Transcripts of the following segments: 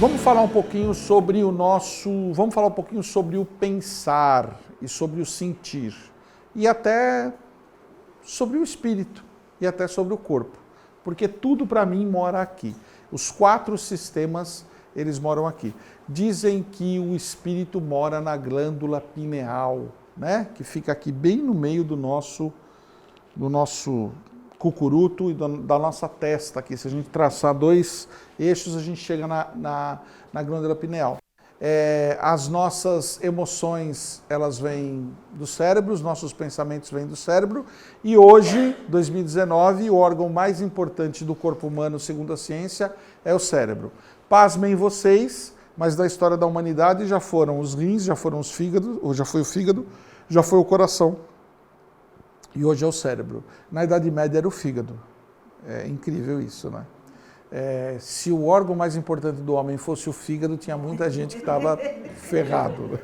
Vamos falar um pouquinho sobre vamos falar um pouquinho sobre o pensar e sobre o sentir e até sobre o espírito e até sobre o corpo, porque tudo para mim mora aqui. Os 4 sistemas, eles moram aqui. Dizem que o espírito mora na glândula pineal, né? Que fica aqui bem no meio do nosso cucuruto e da nossa testa aqui. Se a gente traçar 2 eixos, a gente chega na glândula pineal. As nossas emoções, elas vêm do cérebro, os nossos pensamentos vêm do cérebro, e hoje, 2019, o órgão mais importante do corpo humano, segundo a ciência, é o cérebro. Pasmem vocês, mas da história da humanidade já foram os rins, já foram os fígados, ou já foi o fígado, já foi o coração, e hoje é o cérebro. Na Idade Média era o fígado. É incrível isso, né? Se o órgão mais importante do homem fosse o fígado, tinha muita gente que estava ferrado.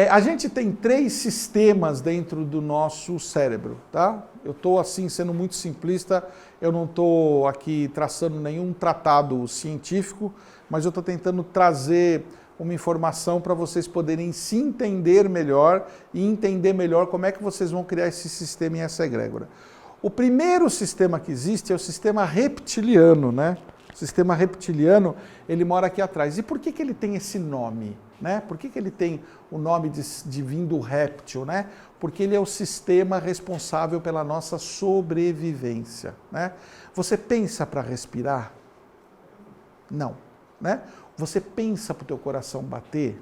A gente tem 3 sistemas dentro do nosso cérebro, tá? Eu estou assim sendo muito simplista, eu não estou aqui traçando nenhum tratado científico, mas eu estou tentando trazer uma informação para vocês poderem se entender melhor e entender melhor como é que vocês vão criar esse sistema e essa egrégora. O primeiro sistema que existe é o sistema reptiliano, né? O sistema reptiliano, ele mora aqui atrás. E por que ele tem esse nome, né? Por que ele tem o nome de vindo réptil, né? Porque ele é o sistema responsável pela nossa sobrevivência, né? Você pensa para respirar? Não, né? Você pensa para o teu coração bater?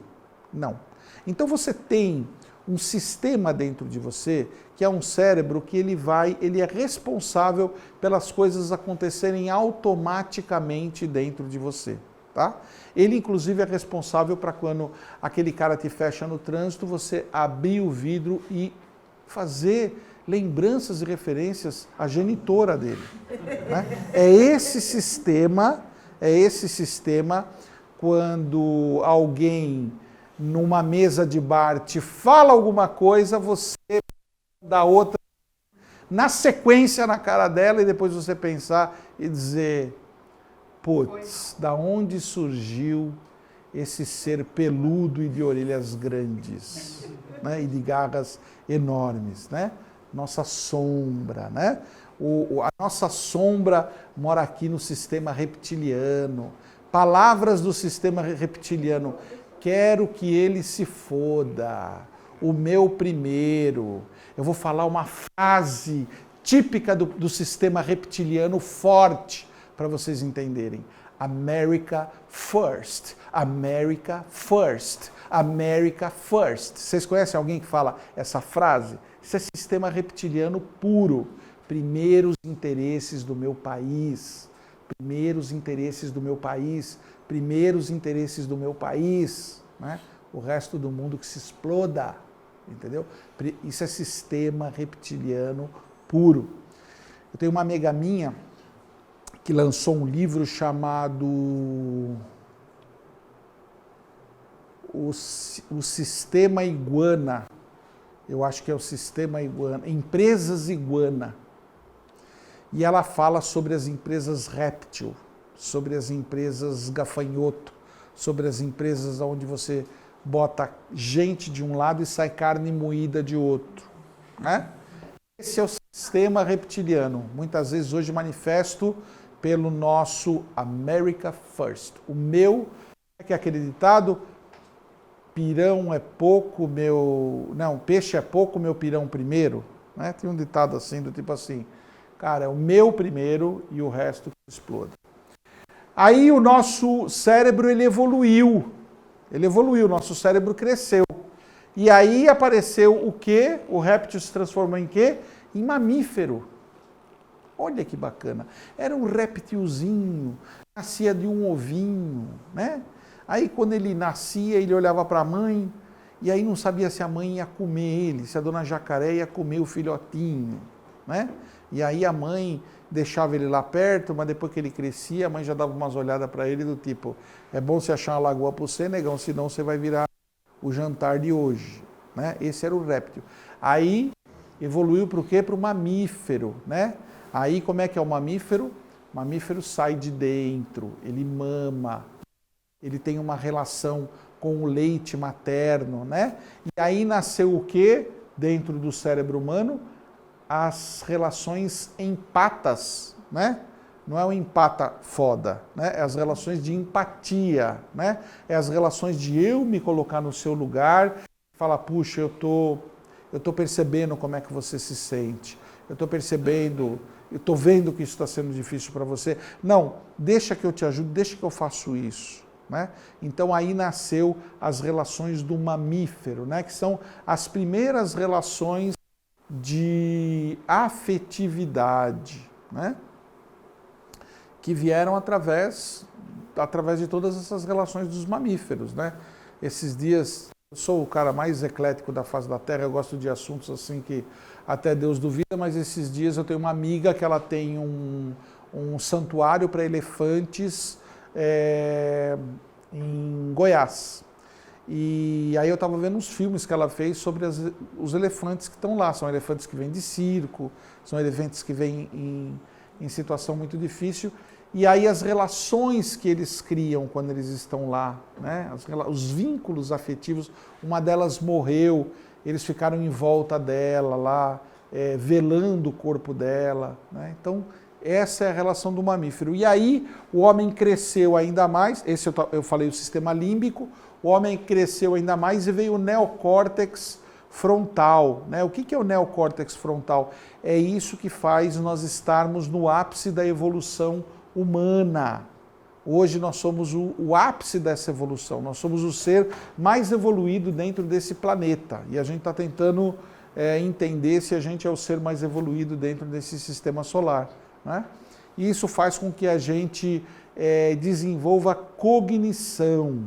Não. Então você tem um sistema dentro de você, que é um cérebro que ele é responsável pelas coisas acontecerem automaticamente dentro de você, tá? Ele inclusive é responsável para quando aquele cara te fecha no trânsito, você abrir o vidro e fazer lembranças e referências à genitora dele, né? É esse sistema quando alguém numa mesa de bar te fala alguma coisa, você dá outra na sequência na cara dela e depois você pensar e dizer, putz, da onde surgiu esse ser peludo e de orelhas grandes, né? E de garras enormes, né? Nossa sombra, né? A nossa sombra mora aqui no sistema reptiliano. Palavras do sistema reptiliano. Quero que ele se foda, o meu primeiro. Eu vou falar uma frase típica do sistema reptiliano forte para vocês entenderem. America first, America first, America first. Vocês conhecem alguém que fala essa frase? Isso é sistema reptiliano puro. Primeiros interesses do meu país, primeiros interesses do meu país, primeiros interesses do meu país, né? O resto do mundo que se exploda, entendeu? Isso é sistema reptiliano puro. Eu tenho uma amiga minha que lançou um livro chamado o Sistema Iguana. Eu acho que é o Sistema Iguana, Empresas Iguana. E ela fala sobre as empresas réptil, sobre as empresas gafanhoto, sobre as empresas onde você bota gente de um lado e sai carne moída de outro, né? Esse é o sistema reptiliano, muitas vezes hoje manifesto pelo nosso America First. O meu, que é aquele ditado, pirão é pouco, peixe é pouco, meu pirão primeiro, né? Tem um ditado assim, do tipo assim, cara, é o meu primeiro e o resto que exploda. Aí o nosso cérebro, ele evoluiu, nosso cérebro cresceu. E aí apareceu o quê? O réptil se transformou em quê? Em mamífero. Olha que bacana. Era um réptilzinho, nascia de um ovinho, né? Aí quando ele nascia, ele olhava para a mãe, e aí não sabia se a mãe ia comer ele, se a dona jacaré ia comer o filhotinho, né? E aí a mãe deixava ele lá perto, mas depois que ele crescia, a mãe já dava umas olhadas para ele do tipo, é bom você achar uma lagoa para você, negão, senão você vai virar o jantar de hoje, né? Esse era o réptil. Aí evoluiu para o quê? Para o mamífero, né? Aí como é que é o mamífero? O mamífero sai de dentro, ele mama, ele tem uma relação com o leite materno, né? E aí nasceu o quê? Dentro do cérebro humano, as relações empatas, né? Não é o empata foda, né? É as relações de empatia, né? É as relações de eu me colocar no seu lugar, falar, puxa, eu tô percebendo como é que você se sente, eu tô percebendo, eu tô vendo que isso está sendo difícil para você. Não, deixa que eu te ajude, deixa que eu faço isso, né? Então aí nasceu as relações do mamífero, né? Que são as primeiras relações de afetividade, né? Que vieram através de todas essas relações dos mamíferos, né? Esses dias, eu sou o cara mais eclético da face da Terra, eu gosto de assuntos assim que até Deus duvida, mas esses dias eu tenho uma amiga que ela tem um santuário para elefantes em Goiás. E aí eu estava vendo uns filmes que ela fez sobre os elefantes que estão lá. São elefantes que vêm de circo, são elefantes que vêm em situação muito difícil. E aí as relações que eles criam quando eles estão lá, né? Os vínculos afetivos, uma delas morreu, eles ficaram em volta dela lá, velando o corpo dela, né? Então, essa é a relação do mamífero. E aí o homem cresceu ainda mais, esse eu falei o sistema límbico, o homem cresceu ainda mais e veio o neocórtex frontal, né? O que é o neocórtex frontal? É isso que faz nós estarmos no ápice da evolução humana. Hoje nós somos o ápice dessa evolução, nós somos o ser mais evoluído dentro desse planeta. E a gente está tentando entender se a gente é o ser mais evoluído dentro desse sistema solar, né? E isso faz com que a gente desenvolva cognição.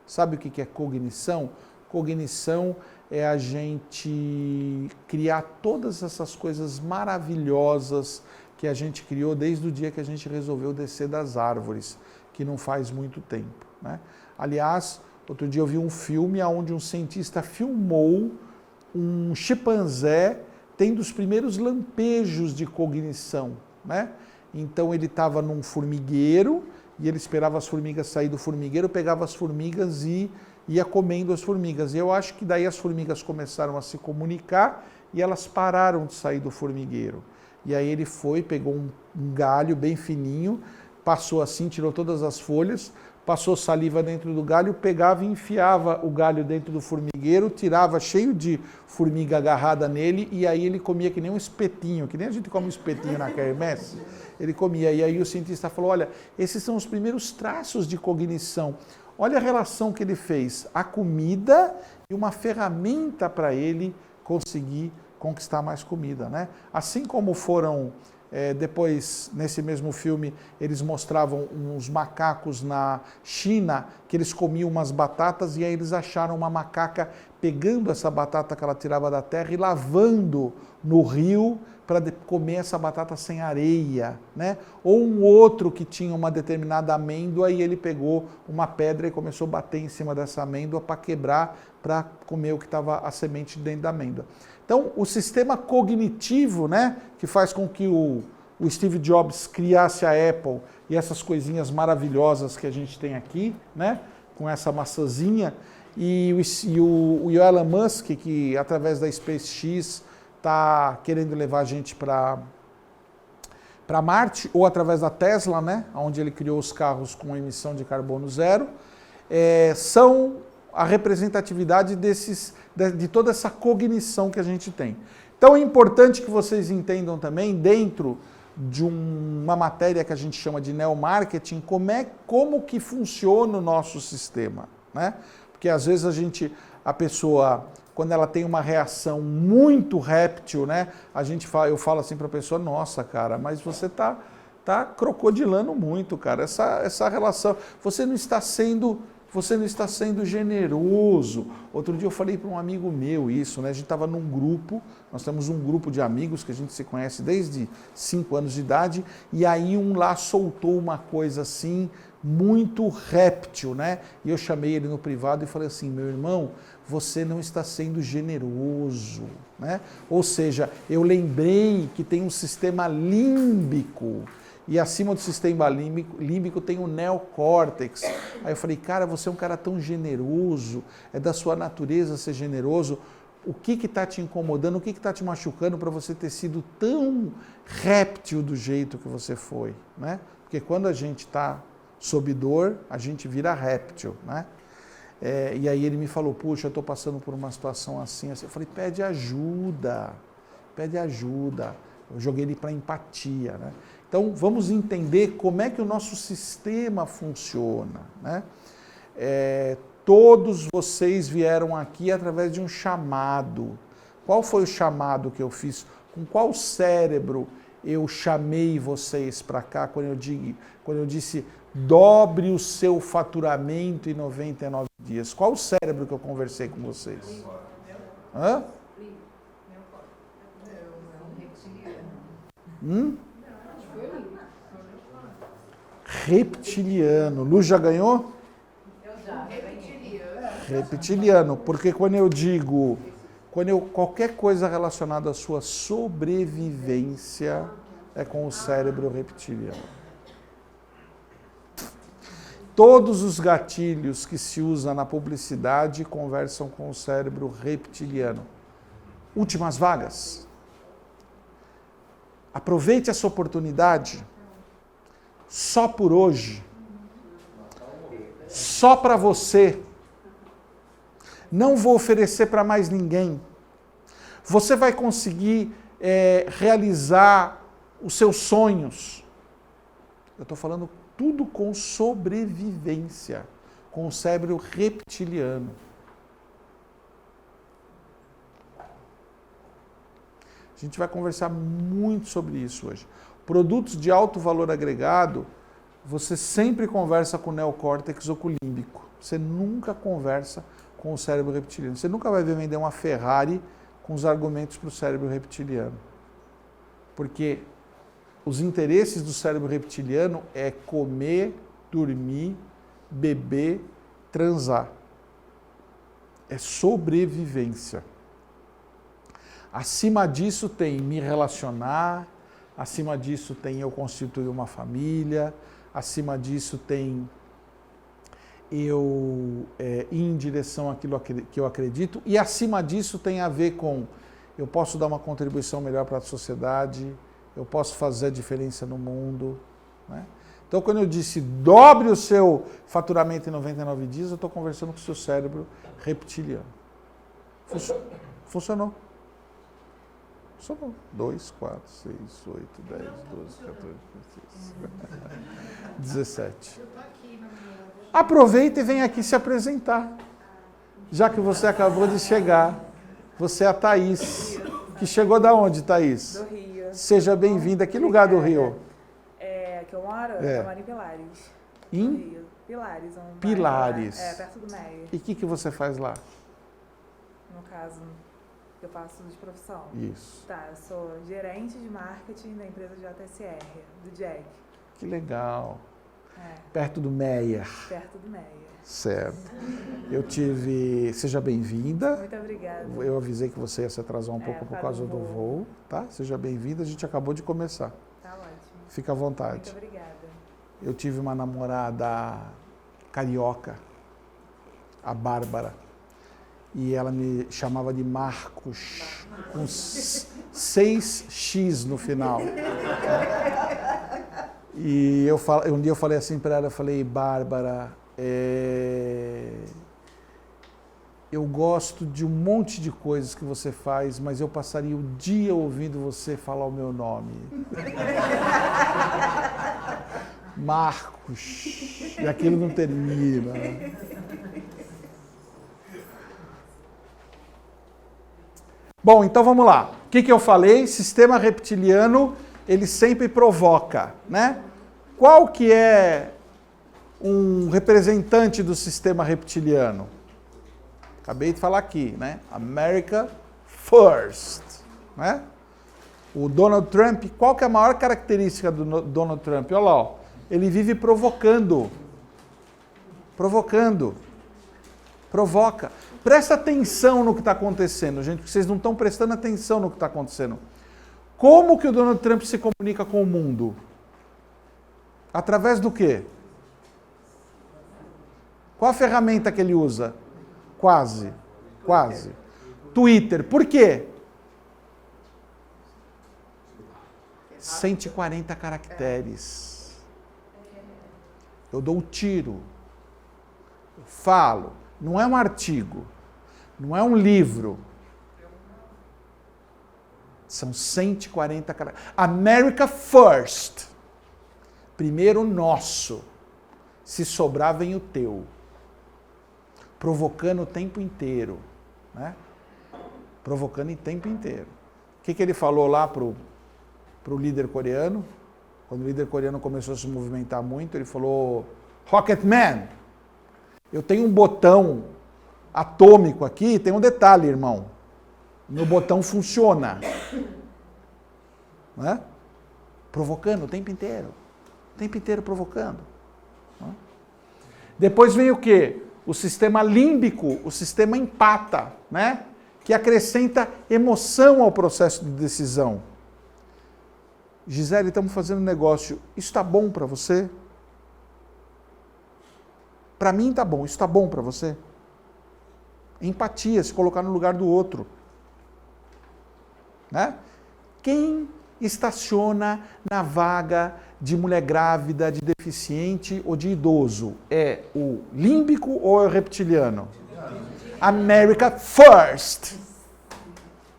Sabe o que é cognição? Cognição é a gente criar todas essas coisas maravilhosas que a gente criou desde o dia que a gente resolveu descer das árvores, que não faz muito tempo, né? Aliás, outro dia eu vi um filme onde um cientista filmou um chimpanzé tendo os primeiros lampejos de cognição, né? Então ele estava num formigueiro e ele esperava as formigas sair do formigueiro, pegava as formigas e ia comendo as formigas. E eu acho que daí as formigas começaram a se comunicar e elas pararam de sair do formigueiro. E aí ele foi, pegou um galho bem fininho, passou assim, tirou todas as folhas, passou saliva dentro do galho, pegava e enfiava o galho dentro do formigueiro, tirava cheio de formiga agarrada nele, e aí ele comia que nem um espetinho, que nem a gente come um espetinho na quermesse, ele comia. E aí o cientista falou, olha, esses são os primeiros traços de cognição. Olha a relação que ele fez, a comida e uma ferramenta para ele conseguir conquistar mais comida, né? Assim como foram, depois, nesse mesmo filme, eles mostravam uns macacos na China, que eles comiam umas batatas e aí eles acharam uma macaca pegando essa batata que ela tirava da terra e lavando no rio para comer essa batata sem areia, né? Ou um outro que tinha uma determinada amêndoa e ele pegou uma pedra e começou a bater em cima dessa amêndoa para quebrar, para comer o que estava a semente dentro da amêndoa. Então, o sistema cognitivo, né, que faz com que o Steve Jobs criasse a Apple e essas coisinhas maravilhosas que a gente tem aqui, né, com essa maçãzinha, e o Elon Musk, que através da SpaceX está querendo levar a gente para Marte, ou através da Tesla, né, onde ele criou os carros com emissão de carbono zero, são a representatividade de toda essa cognição que a gente tem. Então é importante que vocês entendam também, dentro de uma matéria que a gente chama de neuromarketing, como que funciona o nosso sistema, né? Porque às vezes a pessoa, quando ela tem uma reação muito réptil, né? Eu falo assim para a pessoa, nossa, cara, mas você tá crocodilando muito, cara, essa relação, você não está sendo generoso. Outro dia eu falei para um amigo meu isso, né? A gente estava num grupo, nós temos um grupo de amigos que a gente se conhece desde 5 anos de idade, e aí um lá soltou uma coisa assim, muito réptil, né? E eu chamei ele no privado e falei assim, meu irmão, você não está sendo generoso, né? Ou seja, eu lembrei que tem um sistema límbico, E acima do sistema límbico tem o neocórtex. Aí eu falei, cara, você é um cara tão generoso, é da sua natureza ser generoso. O que está te incomodando, o que está te machucando para você ter sido tão réptil do jeito que você foi, né? Porque quando a gente está sob dor, a gente vira réptil, né? E aí ele me falou, puxa, eu estou passando por uma situação assim, assim. Eu falei, pede ajuda, pede ajuda. Eu joguei ele para empatia, né? Então, vamos entender como é que o nosso sistema funciona, né? Todos vocês vieram aqui através de um chamado. Qual foi o chamado que eu fiz? Com qual cérebro eu chamei vocês para cá quando eu disse dobre o seu faturamento em 99 dias? Qual o cérebro que eu conversei com vocês? Hã? Reptiliano. Lu já ganhou? Eu já. Reptiliano, porque quando eu digo, qualquer coisa relacionada à sua sobrevivência é com o cérebro reptiliano. Todos os gatilhos que se usam na publicidade conversam com o cérebro reptiliano. Últimas vagas. Aproveite essa oportunidade. Só por hoje. Só para você. Não vou oferecer para mais ninguém. Você vai conseguir realizar os seus sonhos. Eu estou falando tudo com sobrevivência, com o cérebro reptiliano. A gente vai conversar muito sobre isso hoje. Produtos de alto valor agregado, você sempre conversa com o neocórtex ou com o límbico. Você nunca conversa com o cérebro reptiliano. Você nunca vai ver vender uma Ferrari com os argumentos para o cérebro reptiliano. Porque os interesses do cérebro reptiliano é comer, dormir, beber, transar. É sobrevivência. Acima disso tem me relacionar, acima disso tem eu constituir uma família, acima disso tem eu ir em direção àquilo que eu acredito, e acima disso tem a ver com eu posso dar uma contribuição melhor para a sociedade, eu posso fazer a diferença no mundo, né? Então, quando eu disse dobre o seu faturamento em 99 dias, eu estou conversando com o seu cérebro reptiliano. Funcionou. Funcionou. 2, 4, 6, 8, 10, 12, 14, 16, 17. Aproveita e vem aqui se apresentar. Já que você acabou de chegar. Você é a Thaís. Que chegou da onde, Thaís? Do Rio. Seja bem-vinda. Que lugar do Rio? Que eu moro? Eu moro em Pilares. Em? Rio. Pilares. Pilares. Perto do Meia. E o que você faz lá? No caso, eu faço de profissão. Isso. Tá, eu sou gerente de marketing da empresa JSR, do Jack. Que legal. Perto do Meia. Perto do Meia. Certo. Seja bem-vinda. Muito obrigada. Eu avisei que você ia se atrasar um pouco por causa do voo, tá? Seja bem-vinda, a gente acabou de começar. Tá ótimo. Fica à vontade. Muito obrigada. Eu tive uma namorada carioca, a Bárbara, e ela me chamava de Marcos, com 6x no final. E um dia eu falei assim para ela, eu falei, Bárbara, eu gosto de um monte de coisas que você faz, mas eu passaria o dia ouvindo você falar o meu nome. Marcos. E aquilo não termina. Bom, então vamos lá. O que eu falei? Sistema reptiliano, ele sempre provoca, né? Qual que é um representante do sistema reptiliano? Acabei de falar aqui, né? America First, né? O Donald Trump, qual que é a maior característica do Donald Trump? Olha lá, ó, ele vive provocando. Provocando. Provoca. Presta atenção no que está acontecendo, gente, porque vocês não estão prestando atenção no que está acontecendo. Como que o Donald Trump se comunica com o mundo? Através do quê? Qual a ferramenta que ele usa? Quase. Twitter. Por quê? 140 caracteres. Eu dou o tiro. Eu falo. Não é um artigo. Não é um livro. São 140 caracteres. America first. Primeiro o nosso. Se sobrar, vem o teu. Provocando o tempo inteiro. Né? Provocando o tempo inteiro. O que ele falou lá para o líder coreano? Quando o líder coreano começou a se movimentar muito, ele falou: Rocketman, eu tenho um botão atômico aqui, tem um detalhe, irmão. Meu botão funciona. Né? Provocando o tempo inteiro. O tempo inteiro provocando. Né? Depois vem o quê? O sistema límbico, o sistema empata, né? Que acrescenta emoção ao processo de decisão. Gisele, estamos fazendo um negócio. Isso está bom para você? Para mim está bom. Isso está bom para você? Empatia, se colocar no lugar do outro. Né? Quem estaciona na vaga de mulher grávida, de deficiente ou de idoso? É o límbico ou é o reptiliano? America first.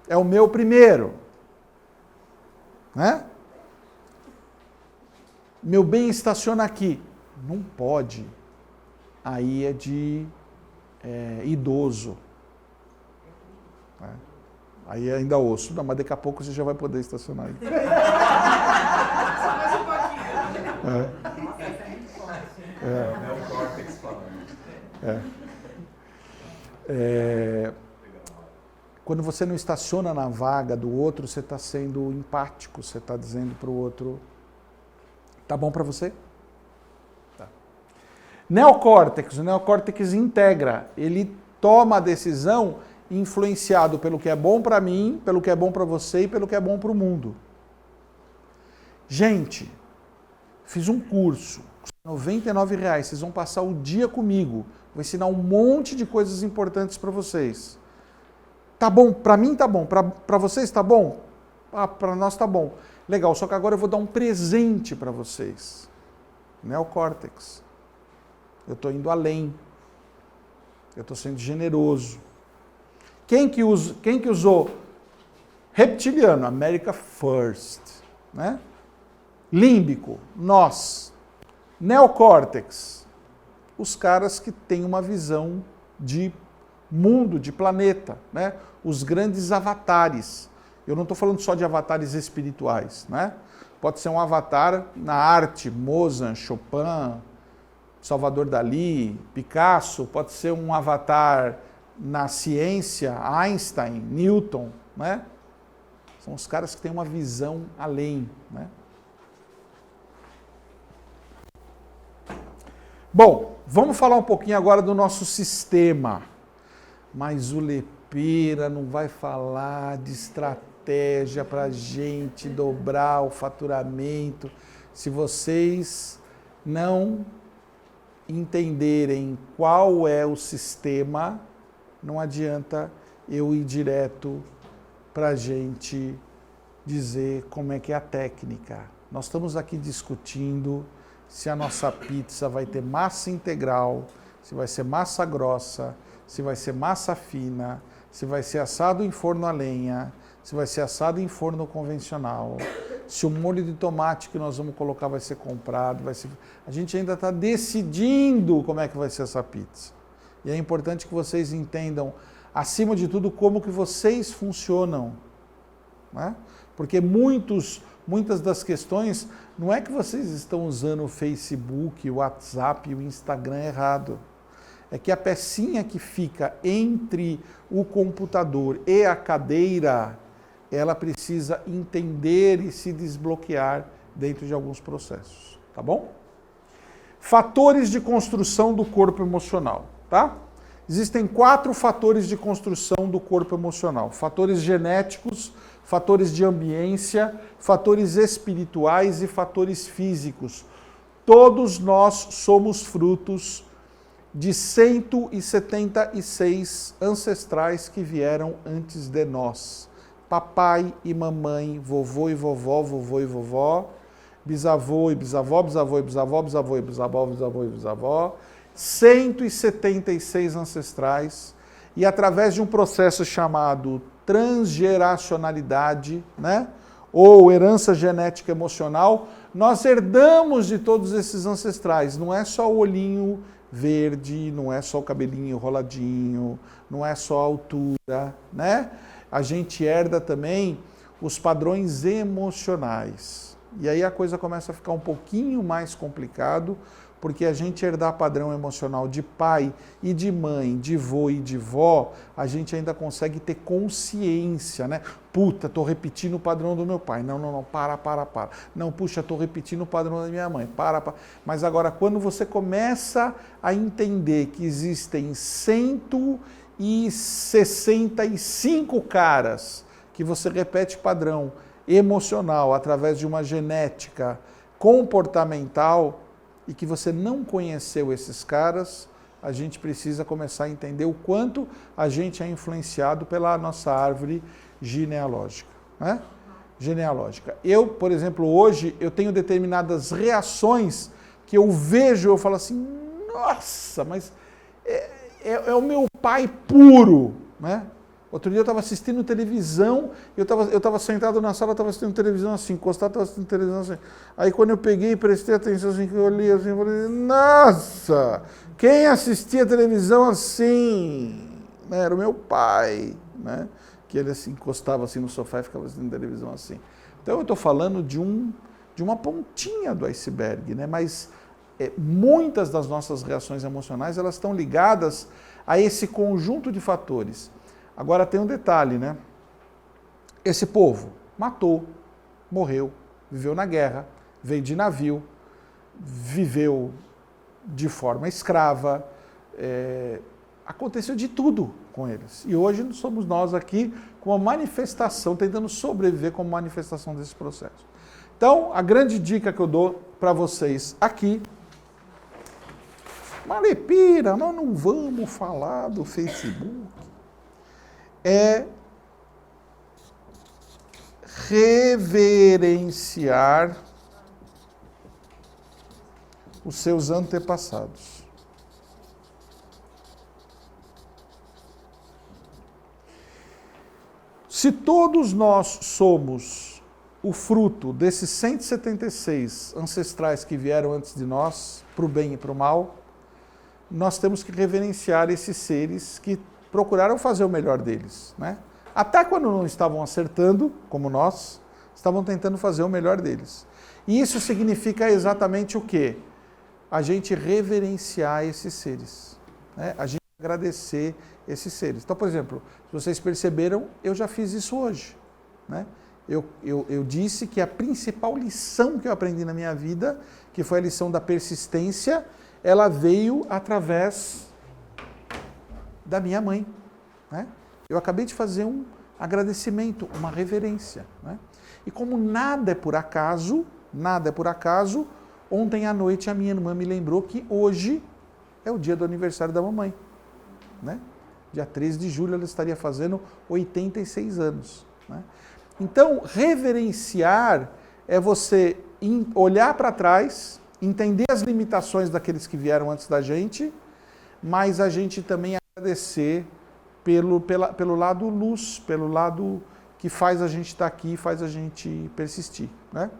É o meu primeiro. Né? Meu bem estaciona aqui. Não pode. Aí é de idoso. Né? Aí ainda ouço. Não, mas daqui a pouco você já vai poder estacionar aí. Só mais um pouquinho. Nossa, essa é muito forte. É o córtex falando. Quando você não estaciona na vaga do outro, você está sendo empático, você está dizendo para o outro: tá bom para você? Tá. Neocórtex, o neocórtex integra, ele toma a decisão influenciado pelo que é bom para mim, pelo que é bom para você e pelo que é bom para o mundo. Gente, fiz um curso, R$ 99, vocês vão passar o dia comigo, vou ensinar um monte de coisas importantes para vocês. Tá bom, para mim tá bom, para vocês tá bom? Ah, para nós tá bom. Legal, só que agora eu vou dar um presente para vocês. Neocórtex. Eu estou indo além. Eu estou sendo generoso. Quem que usou? Reptiliano, America first. Né? Límbico, nós. Neocórtex, os caras que têm uma visão de mundo, de planeta, né? Os grandes avatares. Eu não estou falando só de avatares espirituais, né? Pode ser um avatar na arte, Mozart, Chopin, Salvador Dalí, Picasso, pode ser um avatar na ciência, Einstein, Newton, né? São os caras que têm uma visão além, né? Bom, vamos falar um pouquinho agora do nosso sistema. Mas o Lepera não vai falar de estratégia para a gente dobrar o faturamento se vocês não entenderem qual é o sistema. Não adianta eu ir direto para a gente dizer como é que é a técnica. Nós estamos aqui discutindo se a nossa pizza vai ter massa integral, se vai ser massa grossa, se vai ser massa fina, se vai ser assado em forno a lenha, se vai ser assado em forno convencional, se o molho de tomate que nós vamos colocar vai ser comprado, a gente ainda está decidindo como é que vai ser essa pizza. E é importante que vocês entendam, acima de tudo, como que vocês funcionam. Né? Porque muitas das questões, não é que vocês estão usando o Facebook, o WhatsApp e o Instagram errado. É que a pecinha que fica entre o computador e a cadeira, ela precisa entender e se desbloquear dentro de alguns processos, tá bom? Fatores de construção do corpo emocional, tá? Existem 4 fatores de construção do corpo emocional. Fatores genéticos, fatores de ambiência, fatores espirituais e fatores físicos. todos nós somos frutos de 176 ancestrais que vieram antes de nós. Papai e mamãe, vovô e vovó, vovô e vovó, bisavô e bisavó, bisavô e bisavó, bisavô e bisavó, bisavô e bisavó, 176 ancestrais, e através de um processo chamado transgeracionalidade, né, ou herança genética emocional, nós herdamos de todos esses ancestrais. Não é só o olhinho verde, não é só o cabelinho enroladinho, não é só a altura, né? A gente herda também os padrões emocionais. E aí a coisa começa a ficar um pouquinho mais complicado, porque a gente herdar padrão emocional de pai e de mãe, de vô e de vó, a gente ainda consegue ter consciência, né? Puta, tô repetindo o padrão do meu pai. Não, para. Não, puxa, tô repetindo o padrão da minha mãe. Para. Mas agora, quando você começa a entender que existem 165 caras que você repete padrão emocional através de uma genética comportamental, e que você não conheceu esses caras, a gente precisa começar a entender o quanto a gente é influenciado pela nossa árvore genealógica, né? Genealógica. Eu, por exemplo, hoje, eu tenho determinadas reações que eu vejo, eu falo assim, nossa, mas é o meu pai puro, né? Outro dia eu estava assistindo televisão, eu estava sentado na sala, estava assistindo televisão assim, encostado, estava assistindo televisão assim. Aí quando eu peguei e prestei atenção assim, que eu olhei assim, eu falei, nossa, quem assistia televisão assim? Era o meu pai, né? Que ele assim, encostava assim no sofá e ficava assistindo televisão assim. Então eu estou falando de uma pontinha do iceberg, né? Mas muitas das nossas reações emocionais, elas estão ligadas a esse conjunto de fatores. Agora tem um detalhe, né? Esse povo matou, morreu, viveu na guerra, veio de navio, viveu de forma escrava, aconteceu de tudo com eles. E hoje somos nós aqui com uma manifestação, tentando sobreviver como manifestação desse processo. Então, a grande dica que eu dou para vocês aqui, Malepira, nós não vamos falar do Facebook, é reverenciar os seus antepassados. Se todos nós somos o fruto desses 176 ancestrais que vieram antes de nós, para o bem e para o mal, nós temos que reverenciar esses seres que procuraram fazer o melhor deles, né? Até quando não estavam acertando, como nós, estavam tentando fazer o melhor deles. E isso significa exatamente o quê? A gente reverenciar esses seres, né? A gente agradecer esses seres. Então, por exemplo, se vocês perceberam, eu já fiz isso hoje, né? Eu disse que a principal lição que eu aprendi na minha vida, que foi a lição da persistência, ela veio através da minha mãe, né? Eu acabei de fazer um agradecimento, uma reverência, né? E como nada é por acaso, ontem à noite a minha irmã me lembrou que hoje é o dia do aniversário da mamãe, né? Dia 13 de julho ela estaria fazendo 86 anos, né? Então, reverenciar é você olhar para trás, entender as limitações daqueles que vieram antes da gente, mas a gente também agradecer pelo lado luz, pelo lado que faz a gente estar aqui, faz a gente persistir, né?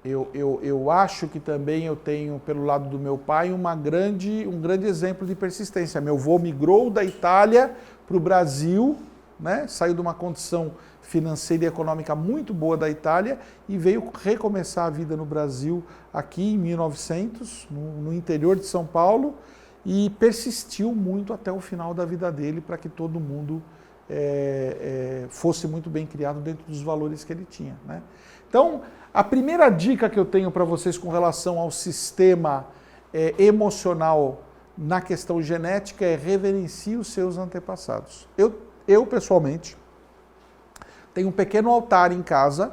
Eu acho que também eu tenho, pelo lado do meu pai, um grande exemplo de persistência. Meu avô migrou da Itália para o Brasil, né? Saiu de uma condição financeira e econômica muito boa da Itália e veio recomeçar a vida no Brasil, aqui em 1900, no interior de São Paulo, e persistiu muito até o final da vida dele para que todo mundo fosse muito bem criado dentro dos valores que ele tinha, né? Então, a primeira dica que eu tenho para vocês com relação ao sistema emocional na questão genética é reverencie os seus antepassados. Eu pessoalmente, tenho um pequeno altar em casa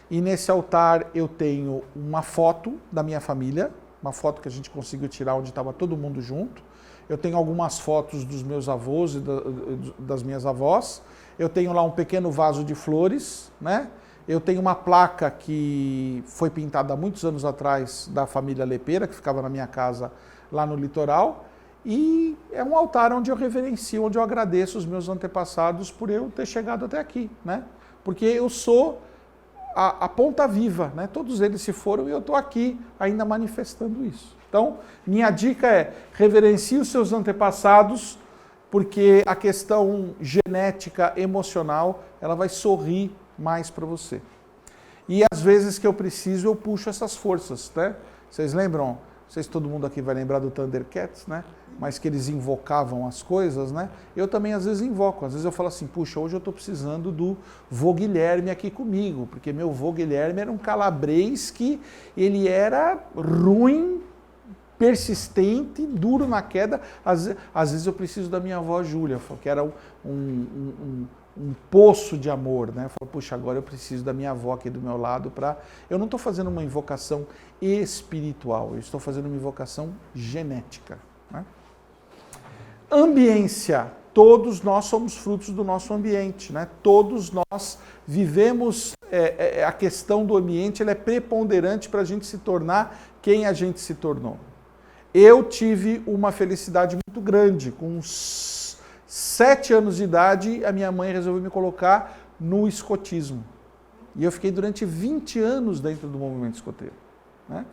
E nesse altar eu tenho uma foto da minha família, uma foto que a gente conseguiu tirar onde estava todo mundo junto. Eu tenho algumas fotos dos meus avós e das minhas avós. Eu tenho lá um pequeno vaso de flores, né? Eu tenho uma placa que foi pintada há muitos anos atrás da família Lepeira, que ficava na minha casa lá no litoral. E é um altar onde eu reverencio, onde eu agradeço os meus antepassados por eu ter chegado até aqui, né? Porque eu sou a ponta viva, né? Todos eles se foram e eu estou aqui ainda manifestando isso. Então, minha dica é reverencie os seus antepassados, porque a questão genética, emocional, ela vai sorrir mais para você. E às vezes que eu preciso, eu puxo essas forças, né? Vocês lembram? Não sei se todo mundo aqui vai lembrar do Thundercats, né? Mas que eles invocavam as coisas, né? Eu também às vezes invoco. Às vezes eu falo assim, puxa, hoje eu estou precisando do vô Guilherme aqui comigo, porque meu vô Guilherme era um calabrês que ele era ruim, persistente, duro na queda. Às vezes eu preciso da minha avó Júlia, que era um poço de amor, né? Eu falo, puxa, agora eu preciso da minha avó aqui do meu lado para... Eu não estou fazendo uma invocação espiritual, eu estou fazendo uma invocação genética, né? Ambiência. Todos nós somos frutos do nosso ambiente, né? Todos nós vivemos, a questão do ambiente ela é preponderante para a gente se tornar quem a gente se tornou. Eu tive uma felicidade muito grande. Com uns 7 anos de idade, a minha mãe resolveu me colocar no escotismo. E eu fiquei durante 20 anos dentro do movimento escoteiro, né?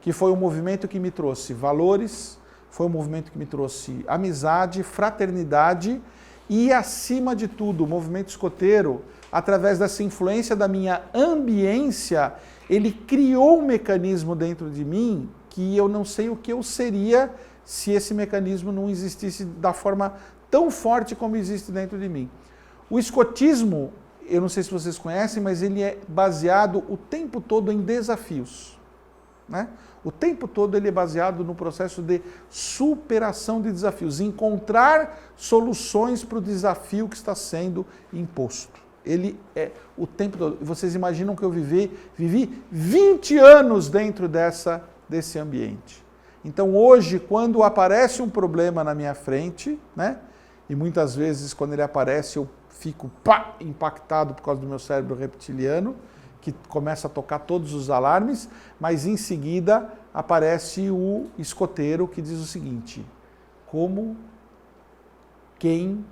Que foi um movimento que me trouxe valores, foi um movimento que me trouxe amizade, fraternidade e, acima de tudo, o movimento escoteiro, através dessa influência da minha ambiência, ele criou um mecanismo dentro de mim que eu não sei o que eu seria se esse mecanismo não existisse da forma tão forte como existe dentro de mim. O escotismo, eu não sei se vocês conhecem, mas ele é baseado o tempo todo em desafios, né? O tempo todo ele é baseado no processo de superação de desafios, encontrar soluções para o desafio que está sendo imposto. Ele é o tempo todo. Vocês imaginam que eu vivi 20 anos dentro desse ambiente. Então hoje, quando aparece um problema na minha frente, né? E muitas vezes quando ele aparece eu fico impactado por causa do meu cérebro reptiliano, que começa a tocar todos os alarmes, mas em seguida aparece o escoteiro que diz o seguinte: como, quem,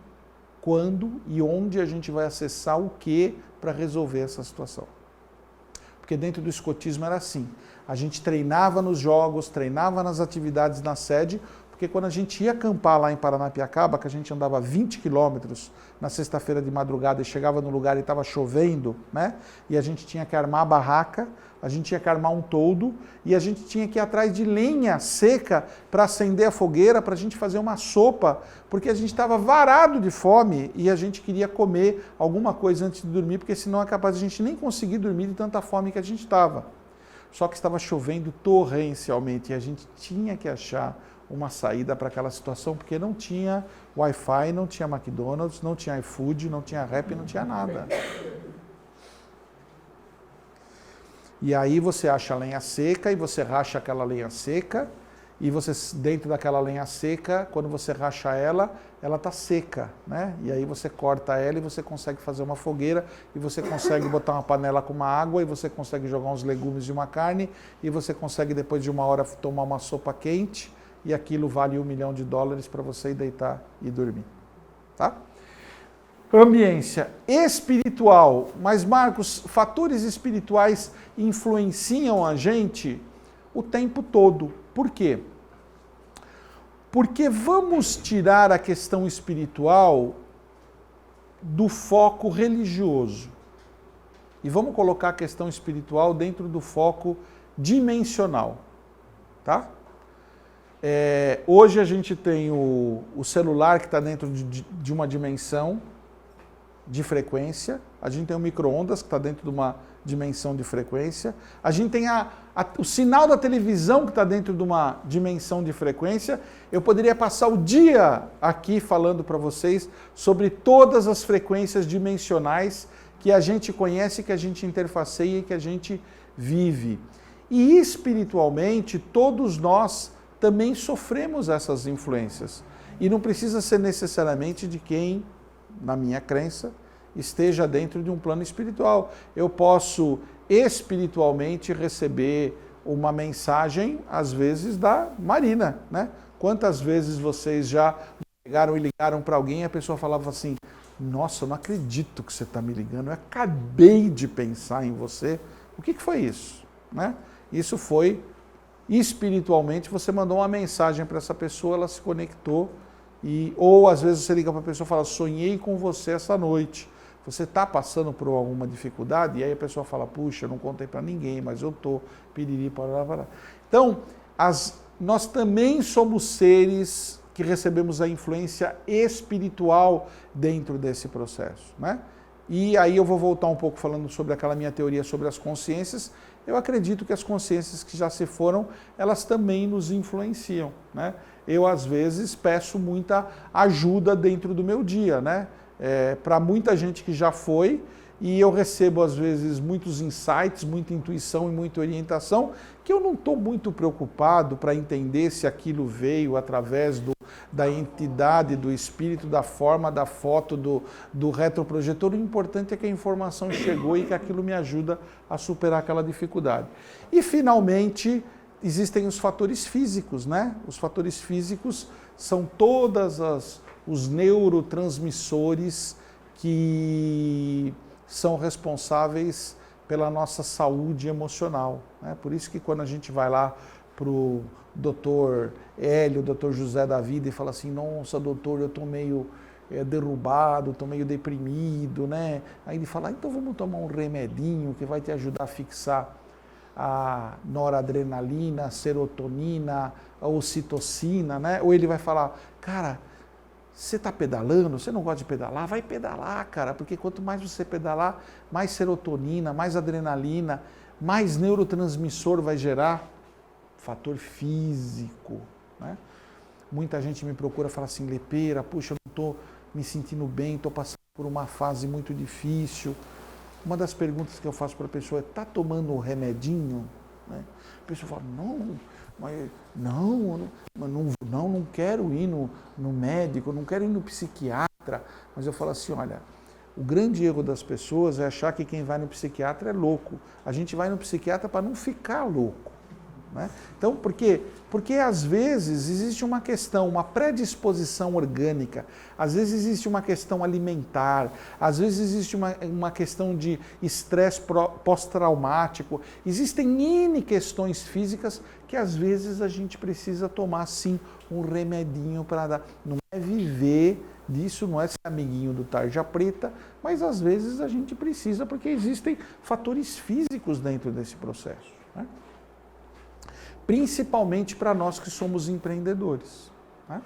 quando e onde a gente vai acessar o que para resolver essa situação. Porque dentro do escotismo era assim, a gente treinava nos jogos, treinava nas atividades na sede, porque quando a gente ia acampar lá em Paranapiacaba, que a gente andava 20 quilômetros na sexta-feira de madrugada e chegava no lugar e estava chovendo, né? E a gente tinha que armar a barraca, a gente tinha que armar um toldo e a gente tinha que ir atrás de lenha seca para acender a fogueira, para a gente fazer uma sopa, porque a gente estava varado de fome e a gente queria comer alguma coisa antes de dormir, porque senão é capaz de a gente nem conseguir dormir de tanta fome que a gente estava. Só que estava chovendo torrencialmente e a gente tinha que achar uma saída para aquela situação, porque não tinha Wi-Fi, não tinha McDonald's, não tinha iFood, não tinha Rappi, não tinha nada. E aí você acha a lenha seca e você racha aquela lenha seca e você, dentro daquela lenha seca, quando você racha ela está seca, né? E aí você corta ela e você consegue fazer uma fogueira e você consegue botar uma panela com uma água e você consegue jogar uns legumes e uma carne e você consegue depois de uma hora tomar uma sopa quente e aquilo vale $1 milhão para você ir deitar e dormir, tá? Ambiência espiritual. Mas, Marcos, fatores espirituais influenciam a gente o tempo todo. Por quê? Porque vamos tirar a questão espiritual do foco religioso e vamos colocar a questão espiritual dentro do foco dimensional, tá? Hoje a gente tem o celular que está dentro de uma dimensão de frequência, a gente tem o micro-ondas que está dentro de uma dimensão de frequência, a gente tem o sinal da televisão que está dentro de uma dimensão de frequência. Eu poderia passar o dia aqui falando para vocês sobre todas as frequências dimensionais que a gente conhece, que a gente interfaceia e que a gente vive. E espiritualmente, todos nós também sofremos essas influências. E não precisa ser necessariamente de quem, na minha crença, esteja dentro de um plano espiritual. Eu posso espiritualmente receber uma mensagem, às vezes, da Marina, né? Quantas vezes vocês já pegaram e ligaram para alguém e a pessoa falava assim, nossa, eu não acredito que você está me ligando, eu acabei de pensar em você. O que foi isso? Né? Isso foi, espiritualmente, você mandou uma mensagem para essa pessoa, ela se conectou, ou às vezes você liga para a pessoa e fala, sonhei com você essa noite. Você está passando por alguma dificuldade? E aí a pessoa fala, puxa, eu não contei para ninguém, mas eu estou, piriri, parará, parará. Então, nós também somos seres que recebemos a influência espiritual dentro desse processo, né? E aí eu vou voltar um pouco falando sobre aquela minha teoria sobre as consciências. Eu acredito que as consciências que já se foram, elas também nos influenciam, né? Eu, às vezes, peço muita ajuda dentro do meu dia, né? Para muita gente que já foi, e eu recebo, às vezes, muitos insights, muita intuição e muita orientação, que eu não estou muito preocupado para entender se aquilo veio através da entidade, do espírito, da forma, da foto, do retroprojetor. O importante é que a informação chegou e que aquilo me ajuda a superar aquela dificuldade. E, finalmente, existem os fatores físicos, né? Os fatores físicos são os neurotransmissores que são responsáveis pela nossa saúde emocional, né? Por isso que quando a gente vai lá para o doutor Hélio, doutor José da vida e fala assim, nossa doutor, eu estou meio derrubado, estou meio deprimido, né? Aí ele fala, então vamos tomar um remedinho que vai te ajudar a fixar a noradrenalina, a serotonina, a ocitocina, né? Ou ele vai falar, cara, você está pedalando, você não gosta de pedalar? Vai pedalar, cara, porque quanto mais você pedalar, mais serotonina, mais adrenalina, mais neurotransmissor vai gerar. Fator físico, né? Muita gente me procura e fala assim, Lepeira, puxa, eu não estou me sentindo bem, estou passando por uma fase muito difícil. Uma das perguntas que eu faço para a pessoa é, está tomando um remedinho? Né? A pessoa fala, não quero ir no médico, não quero ir no psiquiatra. Mas eu falo assim, olha, o grande erro das pessoas é achar que quem vai no psiquiatra é louco. A gente vai no psiquiatra para não ficar louco. Né? Então, por quê? Porque às vezes existe uma questão, uma predisposição orgânica, às vezes existe uma questão alimentar, às vezes existe uma questão de estresse pós-traumático, existem N questões físicas que às vezes a gente precisa tomar sim um remedinho para dar. Não é viver disso, não é ser amiguinho do tarja preta, mas às vezes a gente precisa porque existem fatores físicos dentro desse processo, né? Principalmente para nós que somos empreendedores, né?